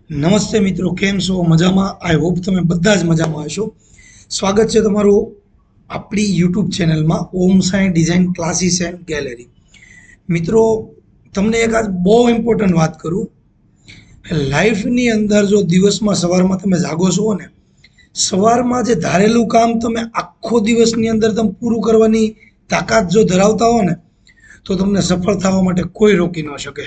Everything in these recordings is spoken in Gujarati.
નમસ્તે મિત્રો, કેમ છો? મજામાં? આઈ હોપ તમે બધા જ મજામાં હશો. સ્વાગત છે તમારું આપણી યુટ્યુબ ચેનલમાં Om Sai design classes and gallery. મિત્રો, તમને એક આજ બહુ ઇમ્પોર્ટન્ટ વાત કરું. લાઈફની અંદર જો દિવસમાં સવારમાં તમે જાગો છો ને, સવારમાં જે ધારેલું કામ તમે આખો દિવસની અંદર તમે પૂરું કરવાની તાકાત જો ધરાવતા હો ને, તો તમને સફળ થવા માટે કોઈ રોકી ન શકે.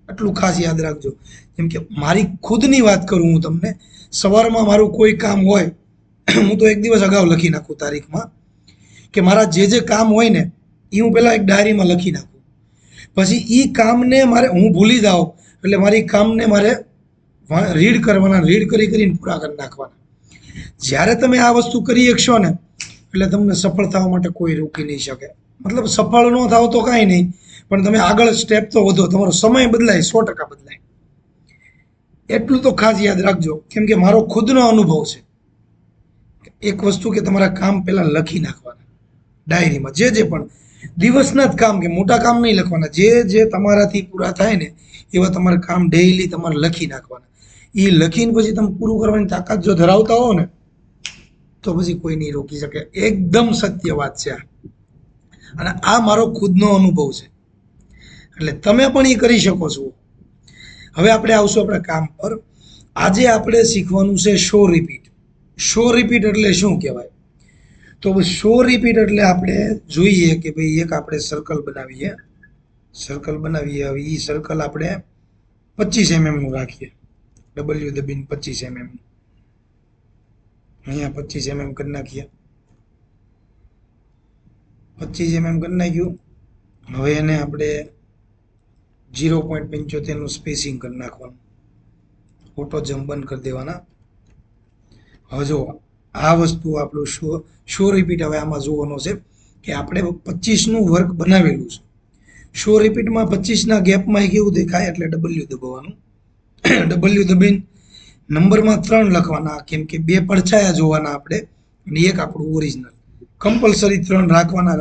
આટલું ખાસ યાદ રાખજો. જેમ કે મારી ખુદની વાત કરું હું તમને, સવારમાં મારું કોઈ કામ હોય, હું તો એક દિવસ અગાઉ લખી નાખું તારીખમાં કે મારા જે કામ હોય ને એ હું પહેલાં એક ડાયરીમાં લખી નાખું. પછી એ કામને મારે હું ભૂલી જાઉં એટલે મારી કામને મારે રીડ કરવાના, રીડ કરીને પૂરા કરી નાખવાના. જ્યારે તમે આ વસ્તુ કરી શકશો ને એટલે તમને સફળ થવા માટે કોઈ રોકી નહીં શકે. મતલબ સફળ ન થાવ તો કાંઈ નહીં, પણ તમે આગળ સ્ટેપ તો વધો, તમારો સમય બદલાય, 100% બદલાય. એટલું તો ખાસ યાદ રાખજો, કેમ કે મારો ખુદનો અનુભવ છે. એક વસ્તુ કે તમારા કામ પહેલા લખી નાખવાના ડાયરીમાં, જે પણ દિવસના જ કામ, કે મોટા કામ નહીં લખવાના, જે તમારાથી પૂરા થાય ને એવા તમારા કામ ડેઈલી તમારે લખી નાખવાના. એ લખીને પછી તમે પૂરું કરવાની તાકાત જો ધરાવતા હો ને, તો પછી કોઈ નહીં રોકી શકે. એકદમ સત્ય વાત છે આ, અને આ મારો ખુદનો અનુભવ છે, એટલે તમે પણ એ કરી શકો છો. હવે આપણે આવશું આપણા કામ પર. આજે આપણે શીખવાનું છે શો રિપીટ. શો રિપીટ એટલે શું કહેવાય? તો શો રિપીટ એટલે આપણે જોઈએ કે ભાઈ એક આપણે સર્કલ બનાવીએ. હવે એ સર્કલ આપણે 25 mm નું રાખીએ. ડબલ્યુ દબીને 25 mm. અહીંયા 25 mm કરી નાખીએ. 25 mm કરી નાખ્યું. હવે એને આપણે 0.75 નું સ્પેસિંગ કરી નાખવાનું. ઓટો જમ્પ બંધ કરી દેવાના. હવે જો આ વસ્તુ આપણું શો રિપીટ. હવે આમાં જોવાનો છે કે આપણે 25 નું વર્ક બનાવેલું છે. શો રિપીટમાં 25 ના ગેપમાં કેવું દેખાય એટલે ડબલ્યુ દબાવવાનું. ડબલ્યુ દબીને નંબરમાં 3 લખવાના, કેમ કે 2 પડછાયા જોવાના આપણે, અને એક આપણું ઓરિજિનલ. કમ્પલસરી 3 રાખવાના.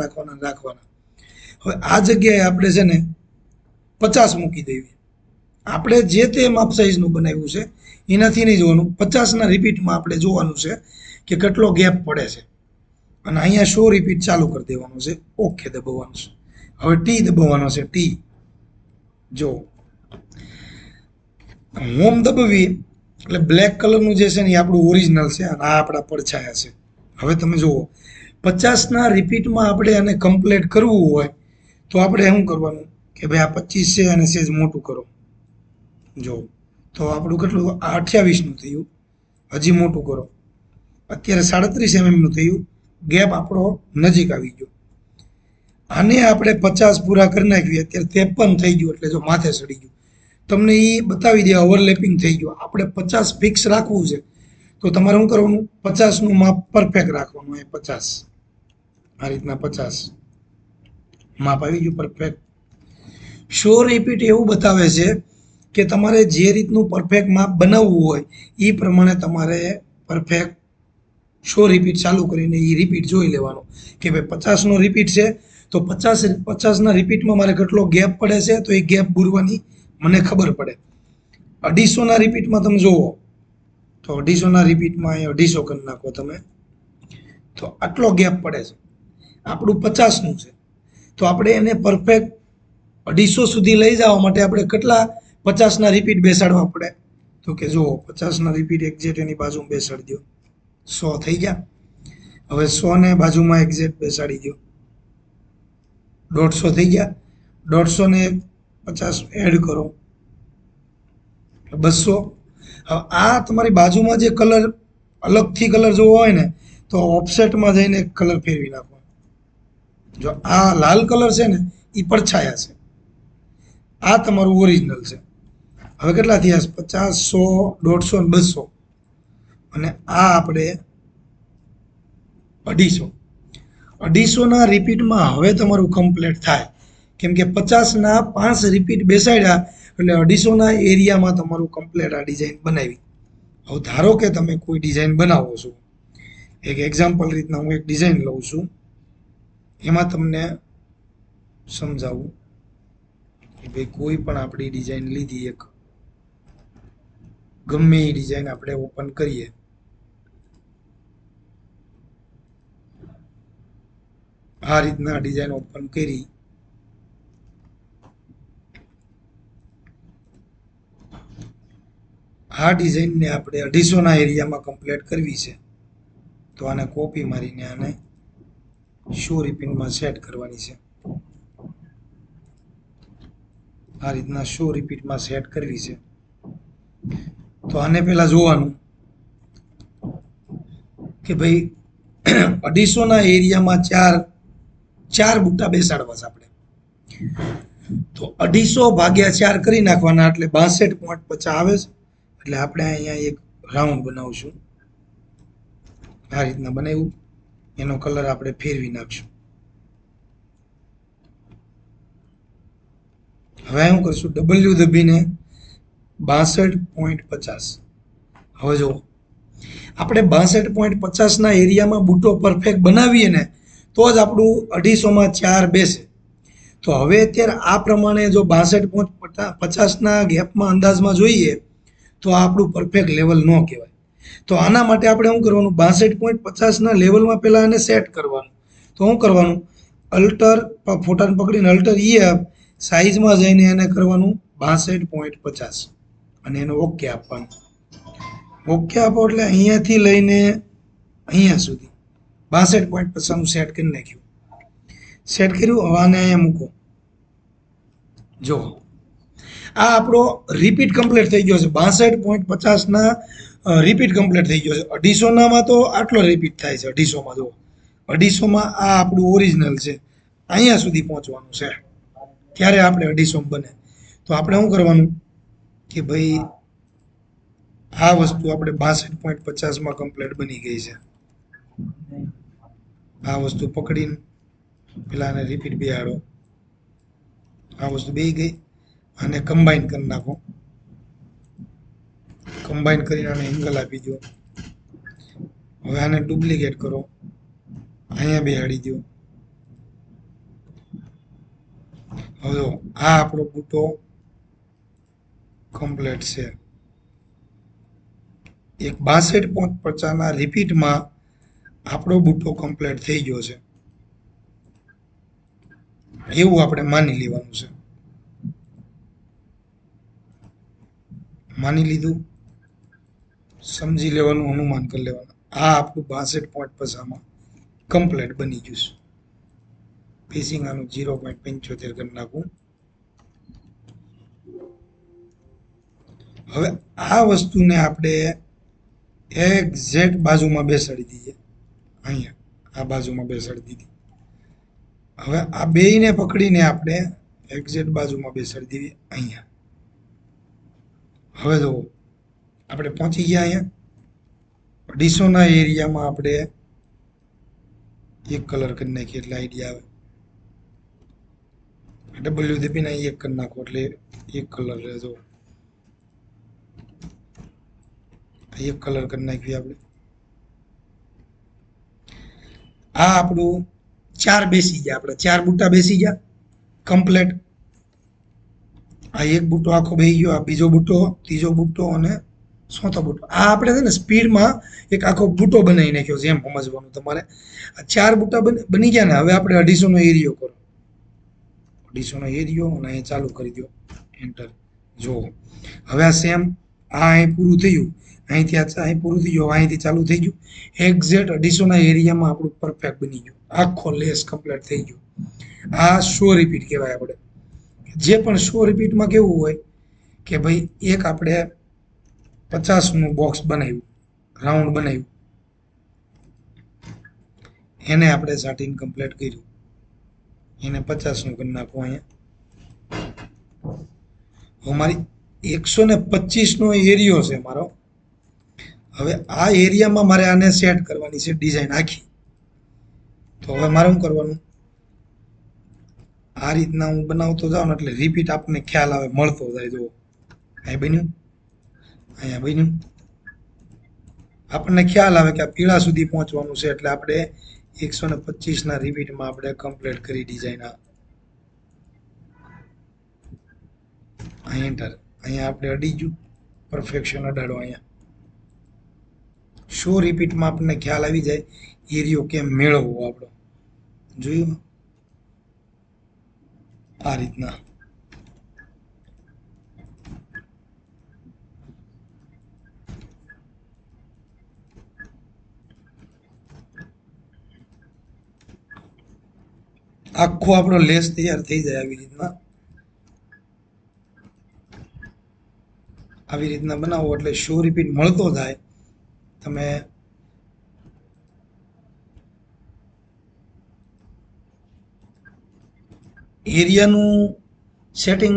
હવે આ જગ્યાએ આપણે છે ને 50 મૂકી દેવી. આપણે જે તે માપ સાઈઝનું બનાવ્યું છે એનાથી નહીં જોવાનું, 50ના રિપીટમાં આપણે જોવાનું છે કે કેટલો ગેપ પડે છે, અને અહીંયા શો રિપીટ ચાલુ કરી દેવાનું છે. ઓકે દબાવવાનું છે. હવે ટી દબાવવાનો છે. ટી જો હોમ દબાવી એટલે બ્લેક કલરનું જે છે ને એ આપણું ઓરિજિનલ છે, અને આ આપણા પડછાયા છે. હવે તમે જુઓ, 50ના રિપીટમાં આપણે આને કમ્પ્લીટ કરવું હોય તો આપણે શું કરવાનું કે ભાઈ આ 25 છે અને સેજ મોટું કરો. જો તો આપણું કેટલું, આ 28નું થયું. હજી મોટું કરો. અત્યારે 37 mm નું થયું. ગેપ આપણો નજીક આવી ગયો. આને આપણે 50 પૂરા કરી નાખીએ. અત્યારે 53 થઈ ગયું, એટલે જો માથે ચડી ગયું. તમને એ બતાવી દે ઓવરલેપિંગ થઈ ગયું. આપણે 50 ફિક્સ રાખવું છે તો તમારે શું કરવાનું, 50નું માપ પરફેક્ટ રાખવાનું. એ 50 આ રીતના 50 માપ આવી ગયું પરફેક્ટ. શો રિપીટ એવું બતાવે છે કે તમારે જે રીતનું પરફેક્ટ માપ બનાવવું હોય એ પ્રમાણે તમારે પરફેક્ટ શો રિપીટ ચાલુ કરીને એ રિપીટ જોઈ લેવાનો કે ભાઈ 50નો રિપીટ છે તો 50ના રિપીટમાં મારે કેટલો ગેપ પડે છે, તો એ ગેપ પૂરવાની મને ખબર પડે. 250ના રિપીટમાં તમે જુઓ તો 250ના રિપીટમાં અહીં 250 કરી નાખો તમે, તો આટલો ગેપ પડે છે. આપણું 50નું છે તો આપણે એને પરફેક્ટ 250 સુધી લઈ જવા માટે આપણે કેટલા 50ના રિપીટ બેસાડવા પડે, તો કે જુઓ 50ના રિપીટ એક્ઝેક્ટ એની બાજુમાં બેસાડી દો. 100 થઈ ગયા. હવે 100 ને બાજુમાં એક્ઝેક્ટ બેસાડી દો. 150 થઈ ગયા. 150 ને 50 એડ કરો, 200. હવે આ તમારી બાજુમાં જે કલર અલગથી કલર જોવો હોય ને તો ઓફસેટમાં જઈને કલર ફેરવી નાખો. જો આ લાલ કલર છે ને એ પડછાયા છે, આ તમારું ઓરિજિનલ છે. હવે કેટલા થયા? 50, 100, 150 અને 200, અને આ આપણે 250. 250ના રિપીટમાં હવે તમારું કમ્પ્લીટ થાય, કેમ કે 50ના 5 રિપીટ બેસાડ્યા એટલે 250ના એરિયામાં તમારું કમ્પ્લીટ આ ડિઝાઇન બનાવી. હવે ધારો કે તમે કોઈ ડિઝાઇન બનાવો છો, એક એક્ઝામ્પલ રીતના હું એક ડિઝાઇન લઉં છું, એમાં તમને સમજાવું કે ભાઈ કોઈ પણ આપણી ડિઝાઇન લીધી એક ગમે એ ડિઝાઇન આપણે ઓપન કરીએ. આ રીતના ડિઝાઇન ઓપન કરી આ ડિઝાઇનને આપણે 250 એરિયામાં કમ્પ્લીટ કરવી છે. તો આને કોપી મારીને આને શો રિપીટમાં સેટ કરવાની છે. આ રીતના શો રિપીટમાં સેટ કરવી છે. તો આને પહેલા જોવાનું કે ભાઈ 250 એરિયામાં ચાર બુટ્ટા બેસાડવા છે આપણે. તો 250 ભાગ્યા 4 કરી નાખવાના એટલે 62.50 આવે છે. એટલે આપણે અહીંયા એક રાઉન્ડ બનાવશું. આ રીતના બનાવ્યું. એનો કલર આપણે ફેરવી નાખશું. હવે શું કરશું, ડબલ્યુ દબીને 62.50. હવે જો આપણે 62.50 એરિયામાં બુટો પરફેક્ટ બનાવીએ ને તો જ આપણું 250માં 4 બેસે. તો હવે અત્યારે આ પ્રમાણે જો 62.50 ગેપમાં અંદાજમાં જોઈએ તો આ આપણું પરફેક્ટ લેવલ ન કહેવાય. તો આના માટે આપણે શું કરવાનું, 62.50 લેવલમાં પહેલાં આને સેટ કરવાનું. તો શું કરવાનું, અલ્ટર ફોટાને પકડીને અલ્ટર સાઈઝમાં જઈને એને કરવાનું 62.50 અને એને ઓકે આપવાનું. ઓકે આપો એટલે અહીંયાથી લઈને અહીંયા સુધી 62.50 સેટ કરી નાખ્યું. સેટ કર્યું. હવે આને અહીંયા મૂકો. જો આ આપણો રિપીટ કમ્પ્લીટ થઈ ગયો છે. 62.50 રિપીટ કમ્પ્લીટ થઈ ગયો છે. 250 તો આટલો રિપીટ થાય છે. 250માં જો 250માં આ આપણું ઓરિજિનલ છે. અહીંયા સુધી પહોંચવાનું છે ત્યારે આપણે 250 બને. તો આપણે શું કરવાનું કે ભાઈ આ વસ્તુ આપણે 62.50માં કમ્પ્લીટ બની ગઈ છે. આ વસ્તુ પકડીને પેલા આને રિપીટ બેહાડો. આ વસ્તુ બેહી ગઈ. આને કમ્બાઈન કરી નાખો. કમ્બાઈન કરીને આને એંગલ આપી દો. હવે આને ડુપ્લિકેટ કરો. અહીંયા બેહાડી દો. હવે આ આપણો બુટો કમ્પ્લીટ છે. એક 62.50 રિપીટમાં આપણો બુટો કમ્પ્લીટ થઈ ગયો છે એવું આપણે માની લેવાનું છે. માની લીધું, સમજી લેવાનું, અનુમાન કરી લેવાનું. આ આપણું 62.50માં કમ્પ્લીટ બની ગયું છે. ફેસિંગ આનું 0.75 કરી નાખું. હવે આ વસ્તુને આપણે એક્ઝેક્ટ બાજુમાં બેસાડી દઈએ. અહીંયા આ બાજુમાં બેસાડી દીધી. હવે આ બેયને પકડીને આપણે એક્ઝેક્ટ બાજુમાં બેસાડી દઈએ અહીંયા. હવે જો આપણે પહોંચી ગયા અહીંયા 250 એરિયામાં આપણે એક કલર કરી નાખીએ એટલે આઈડિયા આવે. ડબલ્યુ દબીને એક કરી નાખો એટલે એક કલર રહેજો. એક કલર કરી નાખ્યું આપણે. આ આપણું 4 બેસી ગયા. આપણે 4 બુટ્ટા બેસી ગયા કમ્પ્લેટ. આ એક બુટ્ટો આખો બેસી ગયો. આ બીજો બુટ્ટો, ત્રીજો બુટ્ટો અને ચોથો બુટ્ટો. આ આપણે છે ને સ્પીડમાં એક આખો બુટ્ટો બનાવી નાખ્યો છે એમ સમજવાનું તમારે. આ 4 બુટ્ટા બની ગયા ને. હવે આપણે 250નો એરિયો કરો. 250નો એરિયો અને અહીં ચાલુ કરી દો. એન્ટર. જો હવે આ સેમ આ અહીં પૂરું થયું. અહીંથી અહીં પૂરું થઈ ગયું. અહીંથી ચાલુ થઈ ગયું. એક્ઝેક્ટ 250ના એરિયામાં આપણું પરફેક્ટ બની ગયું. આખો લેસ કમ્પ્લીટ થઈ ગયો. આ શો રિપીટ કહેવાય. આપણે જે પણ શો રિપીટમાં કેવું હોય કે ભાઈ એક આપણે 50નું બોક્સ બનાવ્યું, રાઉન્ડ બનાવ્યું, એને આપણે સાટીને કમ્પ્લીટ કર્યું. એને 50નું કરી નાખવું અહીંયા. હવે મારી 125નો એરિયો છે મારો. હવે આ એરિયામાં મારે આને સેટ કરવાની છે ડિઝાઇન આખી. તો હવે મારે શું કરવાનું, આ રીતના હું બનાવતો જાઉં ને એટલે રિપીટ આપણને ખ્યાલ આવે, મળતો જાય. જો અહીં બન્યું, અહીંયા બન્યું, આપણને ખ્યાલ આવે કે આ પીળા સુધી પહોંચવાનું છે. એટલે આપણે 125ના રિપીટમાં આપણે કમ્પ્લીટ કરી ડિઝાઇન. અહીં એન્ટર. અહીંયા આપણે અડી ગયું, પરફેક્શન અડાડો અહીંયા. શો રિપીટમાં આપણને ખ્યાલ આવી જાય એરિયો કેમ મેળવવો આપણો. જોયું આ રીતના. આખો આપણો લેસ તૈયાર થઈ જાય આવી રીતના. આવી રીતના બનાવો એટલે શો રિપીટ મળતો થાય. તમે એરિયાનું સેટિંગ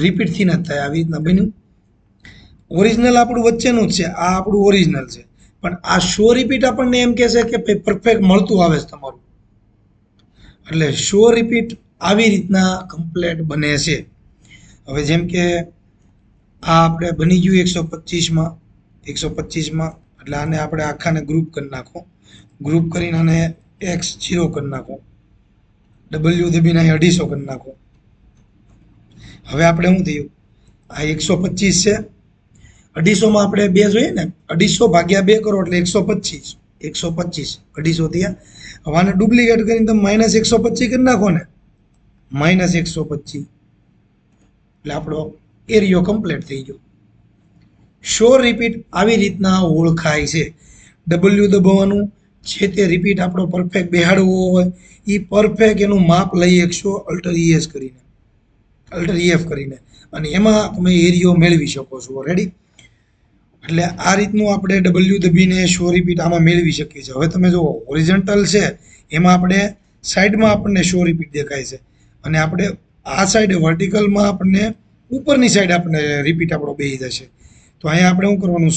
રિપીટથી ન થાય. આવી રીતના બન્યું. ઓરિજિનલ આપણું વચ્ચેનું જ છે, આ આપણું ઓરિજિનલ છે, પણ આ શો રિપીટ આપણને એમ કહેશે કે પરફેક્ટ મળતું આવે છે તમારું. એટલે શો રિપીટ આવી રીતના કમ્પ્લેટ બને છે. હવે જેમ કે આ આપણે બની ગયું 125માં એટલે આને આપણે આખાને ગ્રુપ કરી નાખો. ગ્રુપ કરીને આને x0 કરી નાખો. ડબલ્યુ દબીને 250 કરી નાખો. હવે આપણે શું થયું, આ 125 છે, 250માં આપણે 2 જોઈએ ને, 250 ભાગ્યા 2 કરો એટલે 125 250 થયા. હવે આને ડુપ્લિકેટ કરીને તમે -125 કરી નાખો ને, -125 એટલે આપણો એરિયો કમ્પ્લીટ થઈ ગયો. શો રિપીટ આવી રીતના ઓળખાય છે. ડબલ્યુ દબાવવાનું, જે તે રિપીટ આપણો પરફેક્ટ બેહાડવો હોય એ પરફેક્ટ એનું માપ લઈ શકશો અલ્ટર EF કરીને, અને એમાં તમે એરિયો મેળવી શકો છો. રેડી? એટલે આ રીતનું આપણે ડબલ્યુ દબીને શો રિપીટ આમાં મેળવી શકીએ છીએ. હવે તમે જુઓ હોરિઝોન્ટલ છે એમાં આપણે સાઈડમાં આપણને શો રિપીટ દેખાય છે, અને આપણે આ સાઈડ વર્ટિકલમાં આપણને ઉપરની સાઈડ આપણે રિપીટ આપણો બેસી જશે. તો અહીંયા આપણે શું કરવાનું,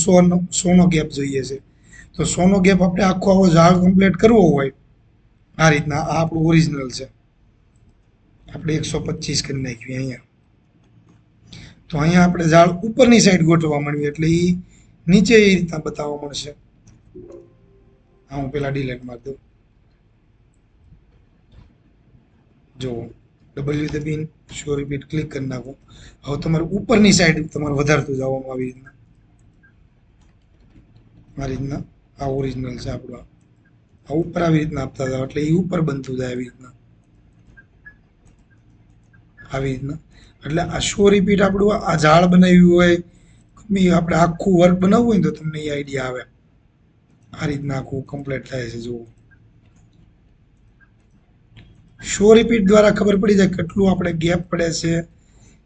સોનો ગેપ જોઈએ છે. તો સોનો ગેપ આપણે આખો આવો ઝાડ કમ્પ્લીટ કરવો હોય આ રીતના. આ આપણું ઓરિજિનલ છે, આપણે 125 કરી નાખ્યું અહીંયા. તો અહીંયા આપણે ઝાડ ઉપરની સાઈડ ગોઠવવા માંડ્યું એટલે એ નીચે એ રીતના બતાવવા મળશે. હા, હું પેલા ડિલીટ મારી દઉં. જો ડબલ્યુ દબીને શો રિપીટ ક્લિક કરી નાખો. હવે તમારે ઉપરની સાઈડ તમારે વધારતું જવાનું આવી રીતના. આ રીતના આ ઓરિજિનલ છે આપણું. આ ઉપર આવી રીતના આપતા જાવ એટલે એ ઉપર બનતું જાય આવી રીતના. એટલે આ શો રિપીટ આપણું આ ઝાડ બનાવ્યું હોય, ગમે આપણે આખું વર્ક બનાવવું હોય ને તો તમને એ આઈડિયા આવે. આ રીતના આખું કમ્પ્લીટ થાય છે. જુઓ, શો રિપીટ દ્વારા ખબર પડી જાય કેટલું આપણે ગેપ પડે છે,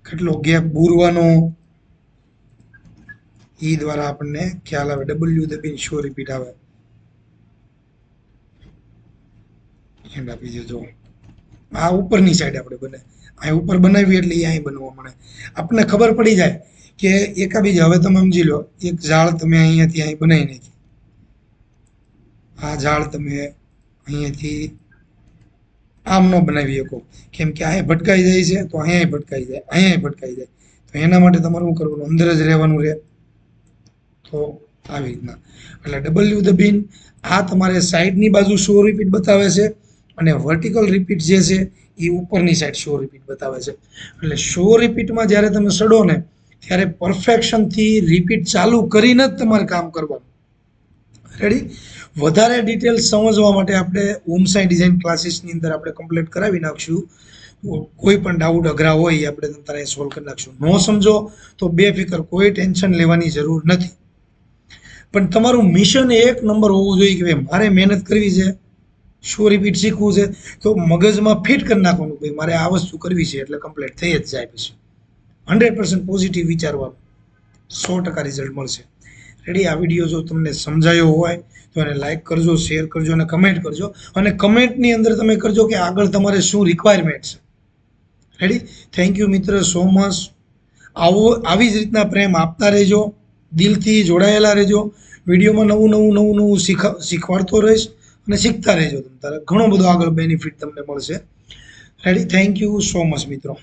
કેટલો ગેપ બૂરવાનો, એ દ્વારા આપણને ખ્યાલ આવે. ડબલ્યુ દબીને શો રિપીટ આવે. એન્ડ આપી દેજો. આ ઉપરની સાઈડ આપણે બને, અહીં ઉપર બનાવી એટલે અહીં બનવા મળે. આપણને ખબર પડી જાય કે એકાબીજા. હવે તમે સમજી લો, એક ઝાડ તમે અહીંયાથી અહીં બનાવી નાખી, આ ઝાડ તમે અહીંયાથી આમ ન બનાવી શકો, કેમ કે અહીંયા ભટકાઈ જાય છે, તો અહીંયા ભટકાઈ જાય, અહીંયા ભટકાઈ જાય. તો એના માટે તમારે શું કરવાનું, અંદર જ રહેવાનું રહે. તો આવી રીતના એટલે ડબલ્યુ દબીને આ તમારે સાઈડની બાજુ શો રિપીટ બતાવે છે, અને વર્ટિકલ રિપીટ જે છે એ ઉપરની સાઈડ શો રિપીટ બતાવે છે. એટલે શો રિપીટમાં જ્યારે તમે સડો ને ત્યારે પરફેક્શનથી રિપીટ ચાલુ કરીને જ તમારે કામ કરવાનું. રેડી? વધારે ડિટેલ્સ સમજવા માટે આપણે ઓમ સાઈ ડિઝાઇન ક્લાસીસની અંદર આપણે કમ્પ્લીટ કરાવી નાખશું. કોઈ પણ ડાઉટ અઘરા હોય એ આપણે તમારે સોલ્વ કરી નાખશું. ન સમજો તો બેફિકર, કોઈ ટેન્શન લેવાની જરૂર નથી. પણ તમારું મિશન એક નંબર હોવું જોઈએ કે ભાઈ મારે મહેનત કરવી છે, શો રિપીટ શીખવું છે, તો મગજમાં ફિટ કરી નાખવાનું ભાઈ મારે આ વસ્તુ કરવી છે એટલે કમ્પ્લીટ થઈ જ જાય. પછી 100% પોઝિટિવ વિચારવાનું, 100% રિઝલ્ટ મળશે. રેડી? આ વિડીયો જો તમને સમજાયો હોય તો એને લાઇક કરજો, શેર કરજો અને કમેન્ટ કરજો. અને કમેન્ટની અંદર તમે કરજો કે આગળ તમારે શું રિક્વાયરમેન્ટ છે. રેડી? થેન્ક યુ મિત્ર, સો મચ. આવી જ રીતના પ્રેમ આપતા રહેજો, દિલથી જોડાયેલા રહેજો. વિડીયોમાં નવું શીખવાડતો રહીશ અને શીખતા રહેજો. તારે ઘણો બધો આગળ બેનિફિટ તમને મળશે. Ready? Thank you so much મિત્રો.